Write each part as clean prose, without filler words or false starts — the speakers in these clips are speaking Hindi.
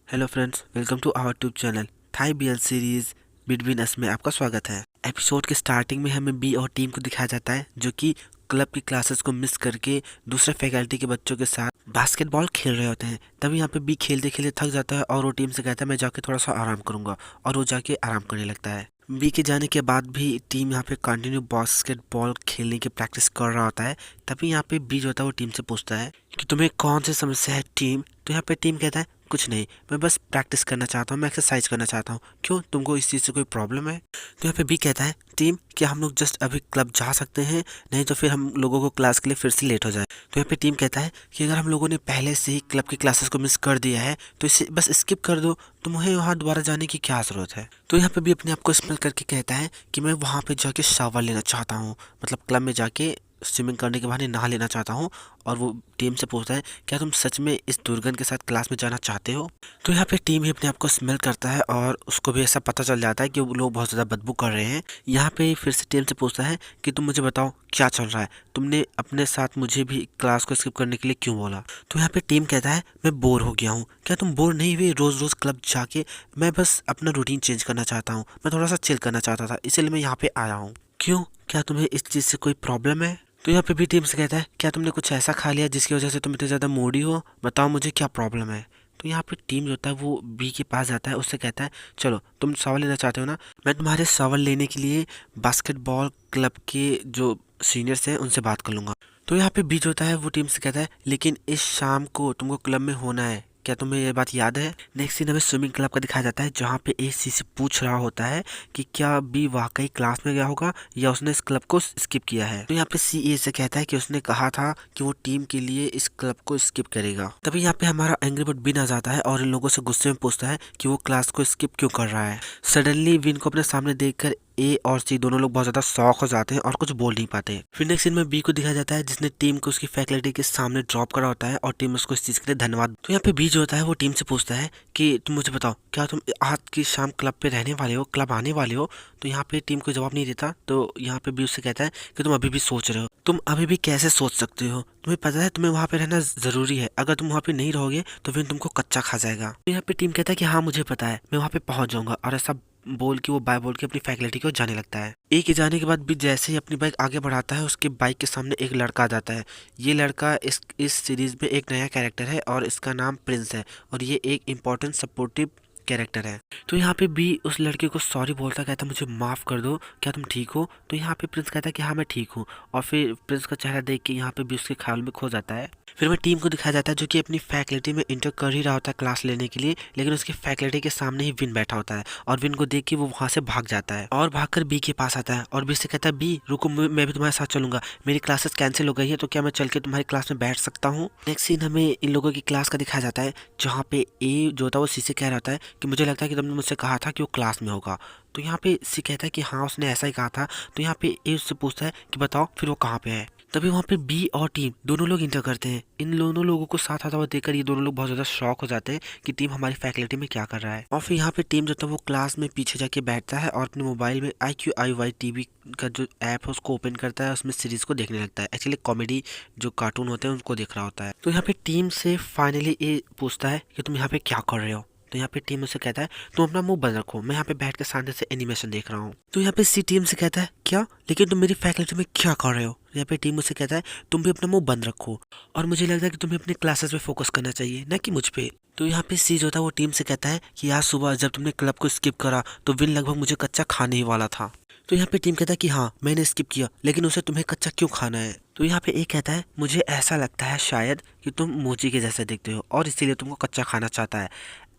Hello friends, welcome to our tube channel Thai BL series between us में आपका स्वागत है। एपिसोड के स्टार्टिंग में हमें बी और टीम को दिखाया जाता है जो कि क्लब की क्लासेस को मिस करके दूसरे फैकल्टी के बच्चों के साथ बास्केटबॉल खेल रहे होते हैं। तभी यहाँ पे बी खेलते खेलते थक जाता है और वो टीम से कहता है मैं जाके थोड़ा सा आराम करूंगा, और वो जाके आराम करने लगता है। बी के जाने के बाद भी टीम यहाँ पे कंटिन्यू बास्केटबॉल खेलने की प्रैक्टिस कर रहा होता है। तभी यहाँ पे बी जो होता है वो टीम से पूछता है कि तुम्हें कौन सी समस्या है टीम। तो यहाँ पे टीम कहता है कुछ नहीं, मैं बस प्रैक्टिस करना चाहता हूँ, मैं एक्सरसाइज करना चाहता हूँ। क्यों, तुमको इस चीज़ से कोई प्रॉब्लम है? तो यहाँ पे बी कहता है टीम, क्या हम लोग जस्ट अभी क्लब जा सकते हैं, नहीं तो फिर हम लोगों को क्लास के लिए फिर से लेट हो जाए। तो यहाँ पे टीम कहता है कि अगर हम लोगों ने पहले से ही क्लब की क्लासेस को मिस कर दिया है तो इसे बस स्किप कर दो, तो मुझे वहाँ दोबारा जाने की क्या ज़रूरत है। तो यहाँ पे भी अपने आप को स्मेल करके कहता है कि मैं वहाँ पे जाके शावर लेना चाहता हूँ, मतलब क्लब में जाके स्विमिंग करने के बहाने नहा लेना चाहता हूँ। और वो टीम से पूछता है क्या तुम सच में इस दुर्गंध के साथ क्लास में जाना चाहते हो? तो यहाँ पे टीम ही अपने आप को स्मेल करता है और उसको भी ऐसा पता चल जाता है कि वो लोग बहुत ज़्यादा बदबू कर रहे हैं। यहाँ पे फिर से टीम से पूछता है कि तुम मुझे बताओ क्या चल रहा है, तुमने अपने साथ मुझे भी क्लास को स्किप करने के लिए क्यों बोला? तो यहाँ पे टीम कहता है मैं बोर हो गया हूँ। क्या तुम बोर नहीं हुए रोज़ रोज़ क्लब जाके? मैं बस अपना रूटीन चेंज करना चाहता हूँ, मैं थोड़ा सा चिल करना चाहता था, इसीलिए मैं यहाँ पे आया हूँ। क्यों, क्या तुम्हें इस चीज़ से कोई प्रॉब्लम है? तो यहाँ पे भी टीम से कहता है क्या तुमने कुछ ऐसा खा लिया जिसकी वजह से तुम इतने ज़्यादा मूडी हो, बताओ मुझे क्या प्रॉब्लम है। तो यहाँ पे टीम जो होता है वो बी के पास जाता है, उससे कहता है चलो तुम सवाल लेना चाहते हो ना, मैं तुम्हारे सवाल लेने के लिए बास्केटबॉल क्लब के जो सीनियर्स हैं उनसे बात कर लूँगा। तो यहाँ पे बी जो होता है वो टीम से कहता है लेकिन इस शाम को तुमको क्लब में होना है, क्या तुम्हें ये बात याद है? नेक्स्ट सीन हमें स्विमिंग क्लब का दिखाया जाता है जहाँ पे ए सी से पूछ रहा होता है कि क्या बी वाकई क्लास में गया होगा या उसने इस क्लब को स्किप किया है। तो यहाँ पे सी ए से कहता है कि उसने कहा था कि वो टीम के लिए इस क्लब को स्किप करेगा। तभी यहाँ पे हमारा एंग्री बर्ड विन आ जाता है और इन लोगों से गुस्से में पूछता है कि वो क्लास को स्किप क्यों कर रहा है। सडनली विन को अपने सामने देखकर ए और सी दोनों लोग बहुत ज्यादा शॉक हो जाते हैं और कुछ बोल नहीं पाते। फिर नेक्स्ट सीन में बी को दिखाया जाता है जिसने टीम को उसकी फैकल्टी के सामने ड्रॉप करा होता है और टीम उसको इस चीज के लिए धन्यवाद। तो यहाँ पे बी जो होता है वो टीम से पूछता है कि तुम मुझे बताओ क्या तुम आज की शाम क्लब पे रहने वाले हो, क्लब आने वाले हो? तो यहाँ पे टीम को जवाब नहीं देता। तो यहाँ पे बी उससे कहता है कि तुम अभी भी सोच रहे हो, तुम अभी भी कैसे सोच सकते हो, तुम्हें पता है तुम्हें वहाँ पे रहना जरूरी है, अगर तुम वहाँ पे नहीं रहोगे तो फिर तुमको कच्चा खा जाएगा। तो यहाँ पे टीम कहता है कि हाँ मुझे पता है, मैं वहाँ पे पहुंच जाऊंगा, और ऐसा बोल के वो बाय बोल के अपनी फैकल्टी को जाने लगता है। ए के जाने के बाद भी जैसे ही अपनी बाइक आगे बढ़ाता है उसके बाइक के सामने एक लड़का आ जाता है। ये लड़का इस सीरीज में एक नया कैरेक्टर है और इसका नाम प्रिंस है, और ये एक इम्पोर्टेंट सपोर्टिव कैरेक्टर है। तो यहाँ पे बी उस लड़के को सॉरी बोलता, कहता मुझे माफ़ कर दो, क्या तुम ठीक हो? तो यहाँ पे प्रिंस कहता है कि हाँ मैं ठीक हूँ, और फिर प्रिंस का चेहरा देख के यहाँ पे बी उसके ख्याल में खो जाता है। फिर हमें टीम को दिखाया जाता है जो कि अपनी फैकल्टी में इंटर कर ही रहा होता है क्लास लेने के लिए, लेकिन उसकी फैकल्टी के सामने ही विन बैठा होता है, और विन को देख के वो वहाँ से भाग जाता है और भागकर बी के पास आता है और बी से कहता है बी रुको, मैं भी तुम्हारे साथ चलूंगा, मेरी क्लासेस कैंसिल हो गई है, तो क्या मैं चल के तुम्हारी क्लास में बैठ सकता हूँ? नेक्स्ट सीन हमें इन लोगों की क्लास का दिखाया जाता है जहाँ पे ए जो होता है वो सी से कह रहा होता है कि मुझे लगता है कि तुमने मुझसे कहा था कि वो क्लास में होगा। तो यहाँ पे सी कहता है कि हाँ उसने ऐसा ही कहा था। तो यहाँ पे ए उससे पूछता है कि बताओ फिर वो कहाँ पे है। तभी वहाँ पे बी और टीम दोनों लोग इंटर करते हैं। इन दोनों लोगों को साथ आता हुआ देखकर ये दोनों लोग बहुत ज़्यादा शॉक हो जाते हैं कि टीम हमारी फैकल्टी में क्या कर रहा है। और फिर यहाँ पे टीम जो था वो क्लास में पीछे जाके बैठता है और अपने मोबाइल में IQIY TV का जो ऐप है उसको ओपन करता है, उसमें सीरीज को देखने लगता है। एक्चुअली कॉमेडी जो कार्टून होते हैं उनको देख रहा होता है। तो यहाँ पे टीम से फाइनली ये पूछता है कि तुम यहाँ पे क्या कर रहे हो? तो यहाँ पे टीम उसे कहता है तुम अपना मुंह बंद रखो, मैं यहाँ पे बैठ के शांति से एनिमेशन देख रहा हूँ। तो यहाँ पे सी टीम से कहता है क्या, लेकिन तुम मेरी फैकल्टी में क्या कर रहे हो? यहाँ पे टीम उसे कहता है तुम भी अपना मुंह बंद रखो, और मुझे लगता है कि तुम्हें अपने क्लासेस पे फोकस करना चाहिए, न कि मुझ पे। तो यहाँ पे सी जो था वो टीम से कहता है कि आज सुबह जब तुमने क्लब को स्किप करा तो विन लगभग मुझे कच्चा खाने ही वाला था। तो यहाँ पे टीम कहता है कि हाँ मैंने स्किप किया, लेकिन उसे तुम्हें कच्चा क्यों खाना है? तो यहाँ पे एक कहता है मुझे ऐसा लगता है शायद कि तुम मोची के जैसे दिखते हो और इसीलिए तुमको कच्चा खाना चाहता है।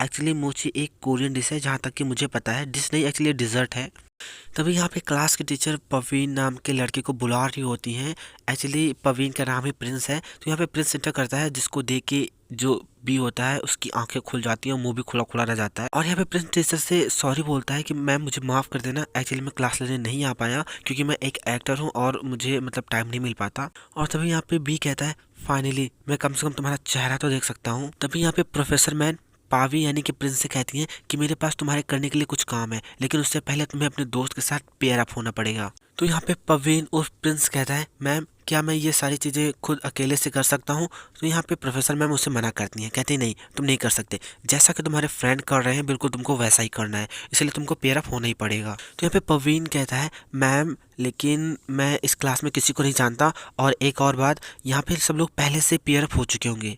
एक्चुअली मोची एक कोरियन डिश है, जहाँ तक कि मुझे पता है, डिश नहीं एक्चुअली डिज़र्ट है। तभी यहाँ पे क्लास की टीचर पवीन नाम के लड़के को बुला रही होती हैं। एक्चुअली पवीन का नाम ही प्रिंस है। तो यहाँ पे प्रिंस इंटर करता है जिसको देख के जो बी होता है उसकी आंखें खुल जाती हैं और मुंह भी खुला खुला रह जाता है, और यहाँ पे प्रिंस टीचर से सॉरी बोलता है कि मैम मुझे माफ़ कर देना, एक्चुअली मैं क्लास लेने नहीं आ पाया क्योंकि मैं एक एक्टर हूँ और मुझे मतलब टाइम नहीं मिल पाता। और तभी यहाँ पे बी कहता है फाइनली मैं कम से कम तुम्हारा चेहरा तो देख सकता हूँ। तभी यहाँ पे प्रोफेसर मैन पावी यानी कि प्रिंस से कहती हैं कि मेरे पास तुम्हारे करने के लिए कुछ काम है, लेकिन उससे पहले तुम्हें अपने दोस्त के साथ पेयर अप होना पड़ेगा। तो यहाँ पे पवीन और प्रिंस कहता है मैम क्या मैं ये सारी चीज़ें खुद अकेले से कर सकता हूँ? तो यहाँ पे प्रोफेसर मैम उससे मना करती हैं, कहती नहीं तुम नहीं कर सकते, जैसा कि तुम्हारे फ्रेंड कर रहे हैं बिल्कुल तुमको वैसा ही करना है, इसलिए तुमको पेयर अप होना ही पड़ेगा। तो यहाँ पे प्रवीण कहता है मैम लेकिन मैं इस क्लास में किसी को नहीं जानता, और एक और बात, यहाँ पे सब लोग पहले से पेयर अप हो चुके होंगे।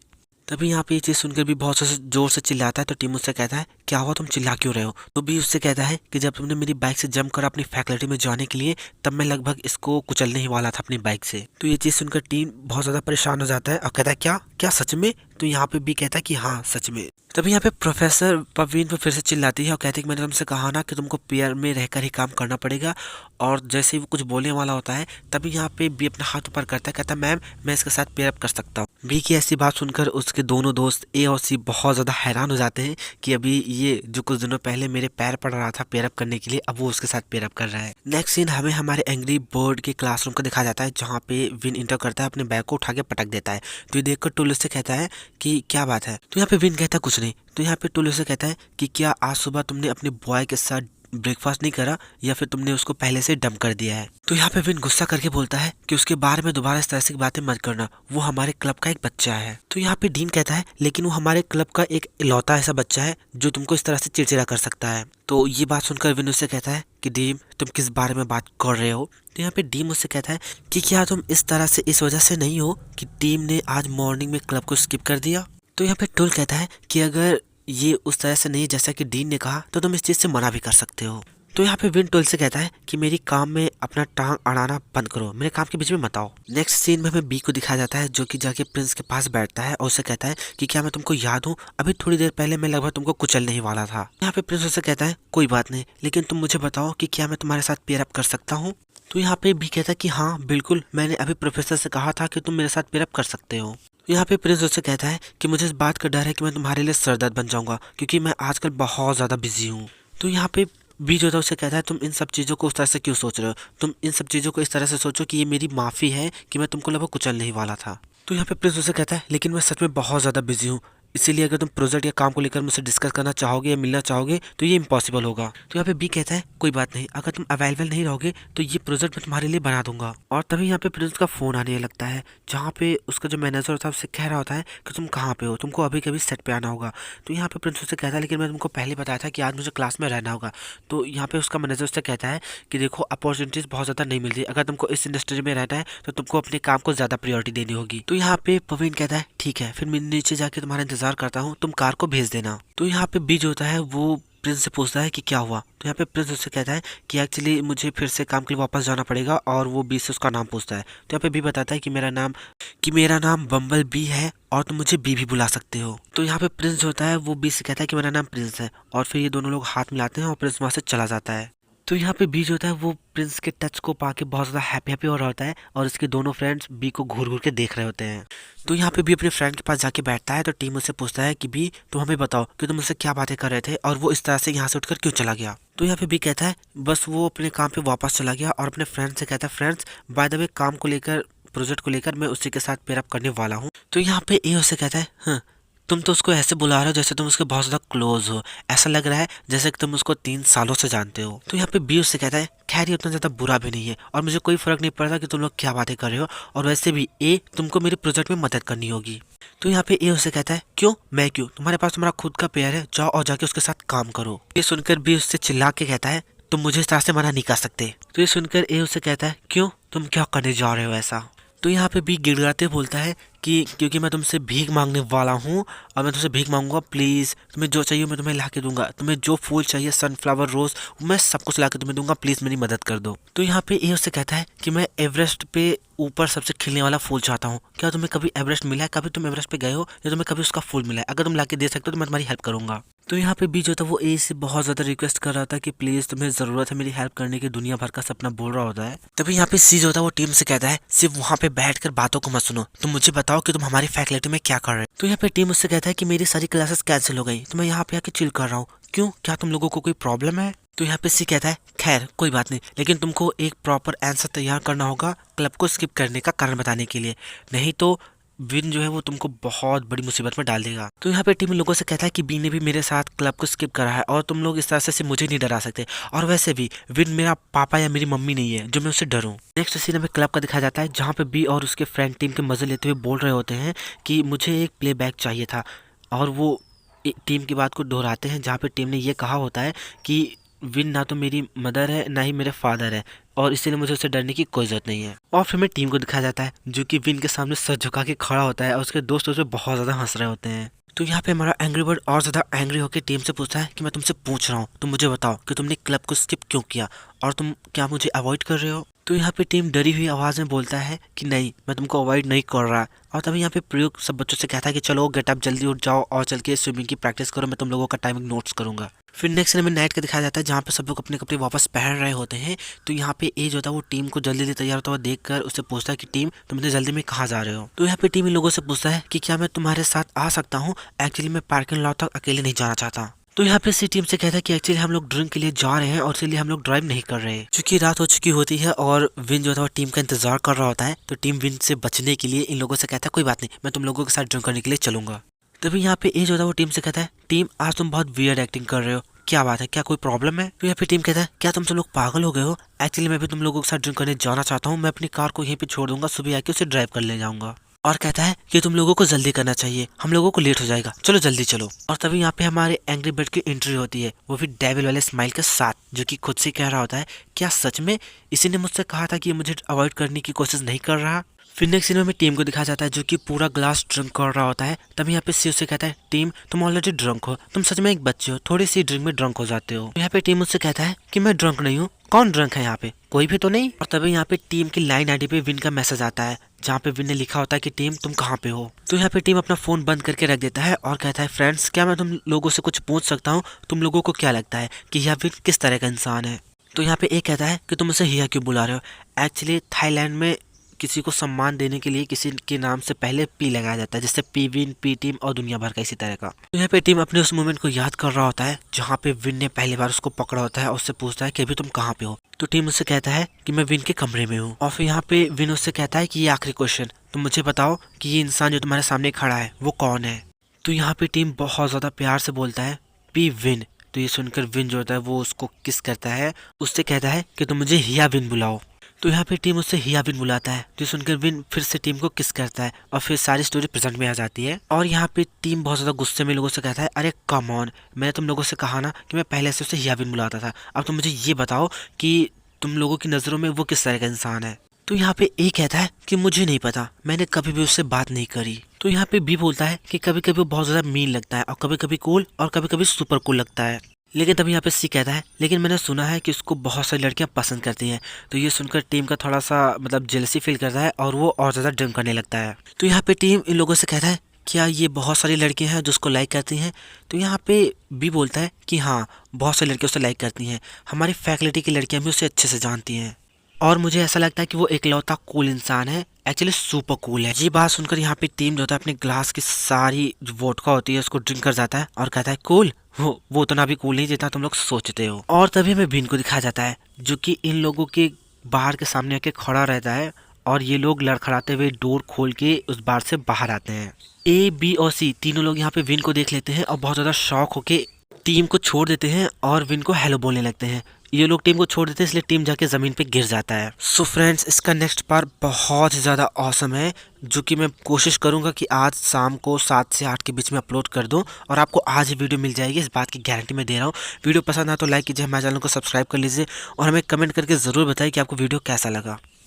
तभी यहाँ पे ये चीज़ सुनकर भी बहुत जोर से चिल्लाता है। तो टीम उससे कहता है क्या हुआ, तुम चिल्ला क्यों रहे हो? तो भी उससे कहता है कि जब तुमने मेरी बाइक से जंप कर अपनी फैकल्टी में जाने के लिए, तब मैं लगभग इसको कुचलने ही वाला था अपनी बाइक से। तो ये चीज़ सुनकर टीम बहुत ज़्यादा परेशान हो जाता है और कहता है क्या क्या सच में? तो यहाँ पे भी कहता है कि हाँ सच में। तभी यहाँ पे प्रोफेसर प्रवीण पे फिर से चिल्लाती है और कहती है कि मैंने तुमसे कहा ना कि तुमको पेयर में रहकर ही काम करना पड़ेगा। और जैसे ही वो कुछ बोलने वाला होता है तभी यहाँ पे बी अपना हाथ ऊपर करता है, कहता है मैम मैं इसके साथ पेयर अप कर सकता हूँ। बी की ऐसी बात सुनकर उसके दोनों दोस्त ए और सी बहुत ज़्यादा हैरान हो जाते हैं कि अभी ये जो कुछ दिनों पहले मेरे पैर पड़ रहा था पेयर अप करने के लिए, अब वो उसके साथ पेयर अप कर रहा है। नेक्स्ट सीन हमें हमारे एंग्री बर्ड के क्लासरूम का दिखाया जाता है, जहाँ पे विन इंटर करता है, अपने बैग को उठा के पटक देता है। तो ये देखकर टुल्लू से कहता है कि क्या बात है? तो यहाँ पे विन कहता है कुछ नहीं। तो यहाँ पे टुल्लू से कहता है कि क्या आज सुबह तुमने अपने बॉय के साथ ब्रेकफास्ट नहीं करा, या फिर तुमने उसको पहले से डंप कर दिया है? तो यहाँ पे विन गुस्सा करके बोलता है कि उसके बारे में दोबारा इस तरह से बातें मत करना, वो हमारे क्लब का एक बच्चा है। तो यहाँ पे डीन कहता है लेकिन वो हमारे क्लब का एक इकलौता ऐसा बच्चा है जो तुमको इस तरह से चिड़चिड़ा कर सकता है। तो ये बात सुनकर विन उससे कहता है कि डीम तुम किस बारे में बात कर रहे हो? तो यहाँ पे डीम उससे कहता है कि क्या तुम इस तरह से इस वजह से नहीं हो कि टीम ने आज मॉर्निंग में क्लब को स्किप कर दिया? तो यहाँ पे टुल कहता है कि अगर ये उस तरह से नहीं जैसा कि डीन ने कहा तो तुम इस चीज़ से मना भी कर सकते हो। तो यहाँ पे विन टुल से कहता है कि मेरी काम में अपना टांग अड़ाना बंद करो, मेरे काम के बीच में मत आओ। नेक्स्ट सीन में हमें बी को दिखाया जाता है जो कि जाके प्रिंस के पास बैठता है और उससे कहता है कि क्या मैं तुमको याद हूँ, अभी थोड़ी देर पहले मैं लगभग तुमको कुचलने ही वाला था। यहाँ पे प्रिंस उससे कहता है कोई बात नहीं, लेकिन तुम मुझे बताओ कि क्या मैं तुम्हारे साथ पेयर अप कर सकता हूँ? तो यहाँ पे बी कहता है कि हाँ बिल्कुल, मैंने अभी प्रोफेसर से कहा था कि तुम मेरे साथ पेयर अप कर सकते हो। यहाँ पे प्रिंस उससे कहता है कि मुझे इस बात का डर है कि मैं तुम्हारे लिए सरदर्द बन जाऊंगा, क्योंकि मैं आजकल बहुत ज़्यादा बिजी हूँ। तो यहाँ पे बी जो था उससे कहता है तुम इन सब चीज़ों को उस तरह से क्यों सोच रहे हो? तुम इन सब चीज़ों को इस तरह से सोचो कि ये मेरी माफ़ी है कि मैं तुमको लगभग कुचलने ही वाला था। तो यहाँ पे प्रिंस उससे कहता है लेकिन मैं सच में बहुत ज़्यादा बिजी हूँ, इसीलिए अगर तुम प्रोजेक्ट या काम को लेकर मुझसे डिस्कस करना चाहोगे या मिलना चाहोगे तो ये इम्पॉसिबल होगा। तो यहाँ पे बी कहता है कोई बात नहीं, अगर तुम अवेलेबल नहीं रहोगे तो ये प्रोजेक्ट मैं तुम्हारे लिए बना दूंगा। और तभी यहाँ पे प्रिंस का फोन आने लगता है, जहाँ पे उसका जो मैनेजर होता है उससे कह रहा होता है कि तुम कहाँ पे हो, तुमको अभी कभी सेट पे आना होगा। तो यहाँ पे प्रिंस उससे कहता है लेकिन मैं तुमको पहले बताया था कि आज मुझे क्लास में रहना होगा। तो यहाँ पे उसका मैनेजर उससे कहता है कि देखो अपॉर्चुनिटीज बहुत ज़्यादा नहीं मिलती, अगर तुमको इस इंडस्ट्री में रहना है तो तुमको अपने काम को ज़्यादा प्रायोरिटी देनी होगी। तो यहाँ पे प्रवीण कहता है ठीक है, फिर मैं नीचे जाके तुम्हारा इंतजार करता हूँ, तुम कार को भेज देना। तो यहाँ पे बीज होता है वो प्रिंस से पूछता है कि क्या हुआ। तो यहाँ पे प्रिंस उससे कहता है कि एक्चुअली मुझे फिर से काम के लिए वापस जाना पड़ेगा, और वो बी से उसका नाम पूछता है। तो यहाँ पे बी बताता है कि मेरा नाम बम्बल बी है और तुम मुझे बी भी बुला सकते हो। तो यहाँ पे प्रिंस जो होता है वो बी से कहता है कि मेरा नाम प्रिंस है, और फिर ये दोनों लोग हाथ मिलाते हैं और प्रिंस वहाँ से चला जाता है। तो यहाँ पे बी जो होता है वो प्रिंस के टच को पाके बहुत ज़्यादा हैप्पी हो रहा होता है, और इसके दोनों फ्रेंड्स बी को घूर घूर के देख रहे होते हैं। तो यहाँ पे बी अपने फ्रेंड के पास जाके बैठता है। तो टीम उससे पूछता है कि बी तुम हमें बताओ कि तुम मुझसे क्या बातें कर रहे थे और वो इस तरह से यहाँ से उठकर क्यों चला गया। तो यहाँ पे बी कहता है बस वो अपने काम पे वापस चला गया, और अपने फ्रेंड से कहता है फ्रेंड्स बाय द वे काम को लेकर, प्रोजेक्ट को लेकर मैं उसी के साथ पेयर अप करने वाला हूँ। तो यहाँ पे ए उससे कहता है हाँ तुम तो उसको ऐसे बुला रहे हो जैसे तुम उसके बहुत ज़्यादा क्लोज हो, ऐसा लग रहा है जैसे कि तुम उसको 3 सालों से जानते हो। तो यहाँ पे बी उससे कहता है खैर ये उतना ज़्यादा बुरा भी नहीं है, और मुझे कोई फ़र्क नहीं पड़ता कि तुम लोग क्या बातें कर रहे हो, और वैसे भी ए तुमको मेरे प्रोजेक्ट में मदद करनी होगी। तो यहाँ पे ए उससे कहता है क्यों, मैं क्यों, तुम्हारे पास तुम्हारा खुद का पेयर है, जाओ और जाके उसके साथ काम करो। ये सुनकर बी उससे चिल्ला के कहता है तुम मुझे इस तरह से मना नहीं कर सकते। तो ये सुनकर ए उससे कहता है क्यों, तुम क्या करने जा रहे हो ऐसा। तो यहाँ पे बी गिड़गिड़ाते बोलता है कि क्योंकि मैं तुमसे भीख मांगने वाला हूँ, और मैं तुमसे भीख मांगूंगा, प्लीज़ तुम्हें जो चाहिए मैं तुम्हें ला के दूंगा, तुम्हें जो फूल चाहिए सनफ्लावर रोज़ मैं सब कुछ ला के तुम्हें दूंगा, प्लीज़ मेरी मदद कर दो। तो यहाँ पे ए उससे कहता है कि मैं एवरेस्ट पे ऊपर सबसे खिलने वाला फूल चाहता हूँ, क्या तुम्हें कभी एवरेस्ट मिला है, कभी तुम एवरेस्ट पे गए हो, या तुम्हें कभी उसका फूल मिला है, अगर तुम ला के दे सकते हो तो मैं तुम्हारी हेल्प करूंगा। तो यहाँ पे बी जो था वो ए से बहुत ज़्यादा रिक्वेस्ट कर रहा था कि प्लीज़ तुम्हें ज़रूरत है मेरी हेल्प करने की, दुनिया भर का सपना बोल रहा होता है। तभी यहाँ पे सी जो था वो टीम से कहता है सिर्फ वहाँ पे बैठकर बातों को मत सुनो, तुम मुझे बताओ कि तुम हमारी फैकल्टी में क्या कर रहे हो। तो यहाँ पे टीम उससे कहता है कि मेरी सारी क्लासेस कैंसिल हो गई, तो मैं यहाँ पे आके चिल कर रहा हूँ, क्यों, क्या तुम लोगों को कोई प्रॉब्लम है। तो यहाँ पे सी कहता है खैर कोई बात नहीं, लेकिन तुमको एक प्रॉपर आंसर तैयार करना होगा क्लब को स्किप करने का कारण बताने के लिए, नहीं तो विन जो है वो तुमको बहुत बड़ी मुसीबत में डाल देगा। तो यहाँ पे टीम लोगों से कहता है कि बी ने भी मेरे साथ क्लब को स्किप करा है और तुम लोग इस तरह से मुझे नहीं डरा सकते, और वैसे भी विन मेरा पापा या मेरी मम्मी नहीं है जो मैं उससे डरूं। नेक्स्ट सीन में क्लब का दिखाया जाता है जहाँ पे बी और उसके फ्रेंड टीम के मजे लेते हुए बोल रहे होते हैं कि मुझे एक प्ले बैक चाहिए था, और वो टीम की बात को दोहराते हैं जहाँ पे टीम ने ये कहा होता है कि विन ना तो मेरी मदर है ना ही मेरे फादर है, और इसीलिए मुझे उससे डरने की कोई जरूरत नहीं है। और फिर में टीम को दिखाया जाता है जो कि विन के सामने सर झुका के खड़ा होता है और उसके दोस्त उस पर बहुत ज्यादा हंस रहे होते हैं। तो यहाँ पे हमारा एंग्री बर्ड और ज्यादा एंग्री होकर टीम से पूछता है कि मैं तुमसे पूछ रहा हूँ, तुम मुझे बताओ कि तुमने क्लब को स्किप क्यों किया और तुम क्या मुझे अवॉइड कर रहे हो। तो यहाँ पे टीम डरी हुई आवाज में बोलता है कि नहीं, मैं तुमको अवॉइड नहीं कर रहा। और तभी यहाँ पे प्रयोग सब बच्चों से कहता है कि चलो गेट अप, जल्दी उठ जाओ और चल के स्विमिंग की प्रैक्टिस करो, मैं तुम लोगों का टाइमिंग नोट्स करूंगा। फिर नेक्स्ट सीन में नाइट का दिखाया जाता है जहाँ पे सब लोग अपने कपड़े वापस पहन रहे होते हैं। तो यहाँ पे एज होता है वो टीम को जल्दी जल्दी तैयार होता हुआ देखकर उससे पूछता है कि टीम तुम इतनी जल्दी में कहाँ जा रहे हो। तो यहाँ पे टीम इन लोगों से पूछता है कि क्या मैं तुम्हारे साथ आ सकता हूँ, एक्चुअली मैं पार्किंग लॉट तक अकेले नहीं जाना चाहता। तो यहाँ पे सी टीम से कहता है कि एक्चुअली हम लोग ड्रिंक के लिए जा रहे हैं और इसलिए हम लोग ड्राइव नहीं कर रहे हैं। क्योंकि रात हो चुकी होती है और विन जो था वो टीम का इंतजार कर रहा होता है। तो टीम विन से बचने के लिए इन लोगों से कहता है कोई बात नहीं, मैं तुम लोगों के साथ ड्रिंक करने के लिए चलूंगा। तभी यहाँ पे एज होता है वो टीम से कहता है टीम आज तुम बहुत वियर्ड एक्टिंग कर रहे हो, क्या बात है, क्या कोई प्रॉब्लम है। तो यहाँ पे टीम कहता है क्या तुम सब लोग पागल हो गए हो, एक्चुअली मैं भी तुम लोगों के साथ ड्रिंक करने जाना चाहता हूँ, मैं अपनी कार को यहीं पे छोड़ दूंगा, सुबह आके उसे ड्राइव कर ले जाऊंगा। और कहता है कि तुम लोगों को जल्दी करना चाहिए, हम लोगों को लेट हो जाएगा, चलो जल्दी चलो। और तभी यहाँ पे हमारे एंग्री बर्ड की एंट्री होती है, वो भी डेविल वाले स्माइल के साथ, जो कि खुद से कह रहा होता है क्या सच में इसी ने मुझसे कहा था कि मुझे अवॉइड करने की कोशिश नहीं कर रहा। फिर नेक्स्ट सीन में टीम को दिखाया जाता है जो कि पूरा ग्लास ड्रिंक कर रहा होता है। तभी यहाँ पे सी उससे कहता है टीम तुम ऑलरेडी ड्रंक हो, तुम सच में एक बच्चे हो, थोड़ी सी ड्रिंक में ड्रंक हो जाते हो। यहाँ पे टीम मुझसे कहता है कि मैं ड्रंक नहीं हूँ, कौन ड्रंक है यहाँ पे, कोई भी तो नहीं। और तभी यहाँ पे टीम की लाइन आईडी पे विन का मैसेज आता है जहाँ पे विन ने लिखा होता है कि टीम तुम कहाँ पे हो। तो यहाँ पे टीम अपना फोन बंद करके रख देता है और कहता है फ्रेंड्स क्या मैं तुम लोगों से कुछ पूछ सकता हूँ, तुम लोगों को क्या लगता है कि यह विन किस तरह का इंसान है। तो यहाँ पे एक कहता है कि तुम उसे हिया क्यों बुला रहे हो, एक्चुअली थाईलैंड में किसी को सम्मान देने के लिए किसी के नाम से पहले पी लगाया जाता है, जैसे पी विन, पी टीम और दुनिया भर का इसी तरह का। तो यहाँ पे टीम अपने उस मोमेंट को याद कर रहा होता है जहाँ पे विन ने पहली बार उसको पकड़ा होता है और उससे पूछता है कि अभी तुम कहाँ पे हो। तो टीम उससे कहता है कि मैं विन के कमरे में हूँ। और फिर यहाँ पे विन उससे कहता है कि ये आखिरी क्वेश्चन, तुम मुझे बताओ कि ये इंसान जो तुम्हारे सामने खड़ा है वो कौन है। तो यहाँ पे टीम बहुत ज्यादा प्यार से बोलता है पी विन। तो ये सुनकर विन जो होता है वो उसको किस करता है, उससे कहता है कि तुम मुझे हिया विन बुलाओ। तो यहाँ पे टीम उससे हिया विन बुलाता है, तो सुनकर विन फिर से टीम को किस करता है और फिर सारी स्टोरी प्रेजेंट में आ जाती है। और यहाँ पे टीम बहुत ज्यादा गुस्से में लोगों से कहता है अरे कम ऑन, मैंने तुम लोगों से कहा ना कि मैं पहले से उसे हिया विन बुलाता था, अब तुम मुझे ये बताओ कि तुम लोगों की नजरों में वो किस तरह का इंसान है। तो यहाँ पे ए कहता है कि मुझे नहीं पता, मैंने कभी भी उससे बात नहीं करी। तो यहाँ पे बी बोलता है कि कभी कभी वो बहुत ज्यादा मीन लगता है और कभी कभी कूल और कभी कभी सुपर कूल लगता है। लेकिन तभी यहाँ पे सी कहता है लेकिन मैंने सुना है कि उसको बहुत सारी लड़कियां पसंद करती हैं। तो ये सुनकर टीम का थोड़ा सा मतलब जेलसी फील करता है और वो और ज्यादा ड्रिंक करने लगता है। तो यहाँ पे टीम इन लोगों से कहता है क्या ये बहुत सारी लड़कियां हैं जो उसको लाइक करती हैं। तो यहाँ पे बी बोलता है कि हाँ बहुत सारी लड़कियां उसे लाइक करती हैं, हमारी फैकल्टी की लड़कियां भी उसे अच्छे से जानती हैं और मुझे ऐसा लगता है कि वो इकलौता कूल इंसान है, एक्चुअली सुपर कूल है। ये बात सुनकर यहाँ पे टीम जो होता है अपने ग्लास की सारी जो वोडका होती है उसको ड्रिंक कर जाता है और कहता है कूल, वो उतना भी कूल नहीं जितना तुम लोग सोचते हो। और तभी हमें विन को दिखाया जाता है जो कि इन लोगों के बाहर के सामने आके खड़ा रहता है और ये लोग लड़खड़ाते हुए डोर खोल के उस बार से बाहर आते हैं। ए बी और सी तीनों लोग यहाँ पे विन को देख लेते हैं और बहुत ज्यादा शॉक होके टीम को छोड़ देते हैं और विन को हेलो बोलने लगते हैं। ये लोग टीम को छोड़ देते हैं इसलिए टीम जाके जमीन पे गिर जाता है। सो फ्रेंड्स इसका नेक्स्ट पार्ट बहुत ही ज्यादा ऑसम है जो कि मैं कोशिश करूंगा कि आज शाम को 7 से 8 के बीच में अपलोड कर दूं और आपको आज ही वीडियो मिल जाएगी, इस बात की गारंटी मैं दे रहा हूँ। वीडियो पसंद आए तो लाइक कीजिए, हमारे चैनल को सब्सक्राइब कर लीजिए और हमें कमेंट करके जरूर बताइए कि आपको वीडियो कैसा लगा।